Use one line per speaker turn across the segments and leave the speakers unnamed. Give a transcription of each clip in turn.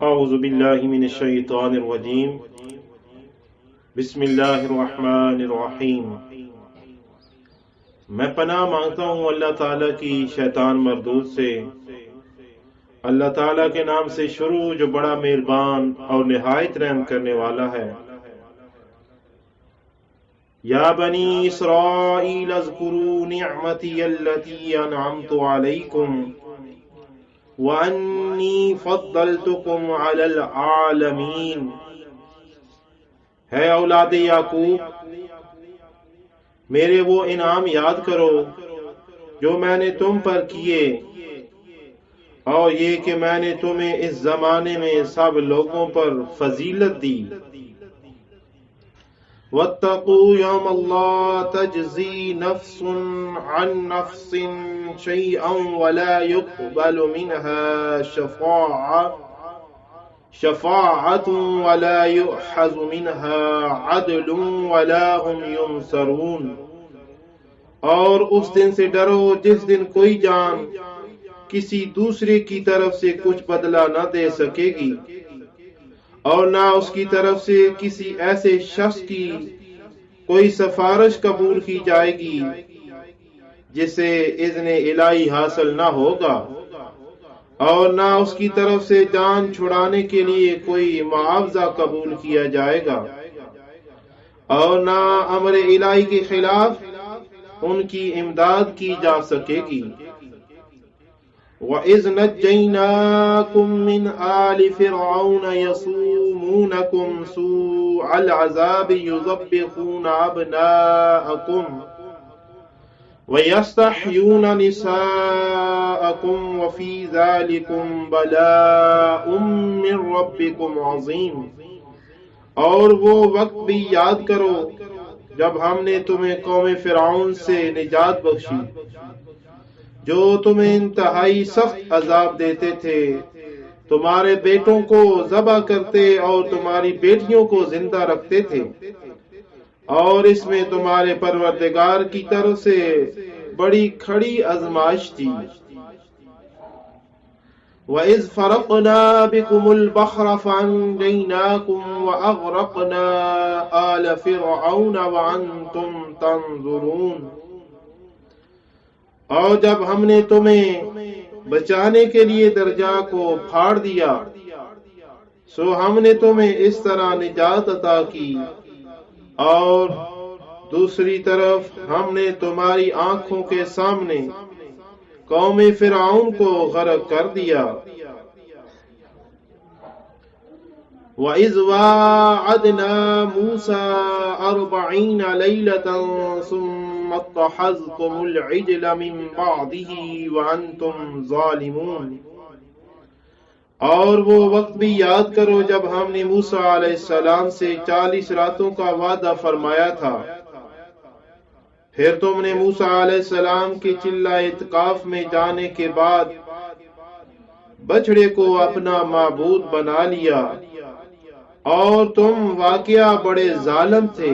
اعوذ باللہ من الشیطان الرجیم بسم اللہ الرحمن الرحیم۔ میں پناہ مانگتا ہوں اللہ تعالیٰ کی شیطان مردود سے۔ اللہ تعالیٰ کے نام سے شروع جو بڑا مہربان اور نہایت رحم کرنے والا ہے۔ یا بنی اسرائیل اذکروا نعمتی التی انعمت علیکم وَأَنِّي فَضَّلْتُكُمْ عَلَى الْعَالَمِينَ۔ ہے اولاد یعقوب، میرے وہ انعام یاد کرو جو میں نے تم پر کیے، اور یہ کہ میں نے تمہیں اس زمانے میں سب لوگوں پر فضیلت دی۔ وَاتَّقُوا يَوْمَ لَا تَجْزِي نَفْسٌ عَن نَفْسٍ شَيْئًا وَلَا يُقْبَلُ مِنْهَا شَفَاعَةٌ وَلَا يُؤْخَذُ مِنْهَا عَدْلٌ وَلَا هُمْ يُنصَرُونَ۔ اور اس دن سے ڈرو جس دن کوئی جان کسی دوسرے کی طرف سے کچھ بدلہ نہ دے سکے گی، اور نہ اس کی طرف سے کسی ایسے شخص کی کوئی سفارش قبول کی جائے گی جسے اذن الہی حاصل نہ ہوگا، اور نہ اس کی طرف سے جان چھڑانے کے لیے کوئی معاوضہ قبول کیا جائے گا، اور نہ امر الہی کے خلاف ان کی امداد کی جا سکے گی۔ وَإِذْ نَجَّيْنَاكُمْ مِنْ آلِ فِرْعَوْنَ يَسُومُونَكُمْ سُوءَ الْعَذَابِ يُذَبِّحُونَ أَبْنَاءَكُمْ وَيَسْتَحْيُونَ نِسَاءَكُمْ وَفِي ذَلِكُمْ بَلَاءٌ مِّن رَّبِّكُمْ عَظِيمٌ۔ اور وہ وقت بھی یاد کرو جب ہم نے تمہیں قوم فرعون سے نجات بخشی، جو تمہیں انتہائی سخت عذاب دیتے تھے، تمہارے بیٹوں کو ذبح کرتے اور تمہاری بیٹیوں کو زندہ رکھتے تھے، اور اس میں تمہارے پروردگار کی طرف سے بڑی کھڑی آزمائش تھی۔ وَإِذْ فَرَقْنَا بِكُمُ الْبَحْرَ فَأَنْجَيْنَاكُمْ وَأَغْرَقْنَا آلَ فِرْعَوْنَ وَأَنْتُمْ تَنْظُرُونَ۔ اور جب ہم نے تمہیں بچانے کے لیے دریا کو پھاڑ دیا، سو ہم نے تمہیں اس طرح نجات عطا کی، اور دوسری طرف ہم نے تمہاری آنکھوں کے سامنے قوم فرعون کو غرق کر دیا۔ وَإِذْ وَاعَدْنَا مُوسَىٰ 40 لَيْلَةً ثُمَّ اتَّخَذْتُمُ الْعِجْلَ مِن بَعْدِهِ وَأَنْتُمْ ظَالِمُونَ۔ اور وہ وقت بھی یاد کرو جب ہم نے موسیٰ علیہ السلام سے 40 راتوں کا وعدہ فرمایا تھا، پھر تم نے موسیٰ علیہ السلام کے چلہ اعتکاف میں جانے کے بعد بچڑے کو اپنا معبود بنا لیا، اور تم واقعہ بڑے ظالم تھے۔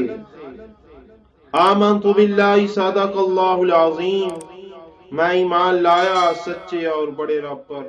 آمنت باللہ صدق اللہ العظیم، میں ایمان لایا سچے اور بڑے رب پر۔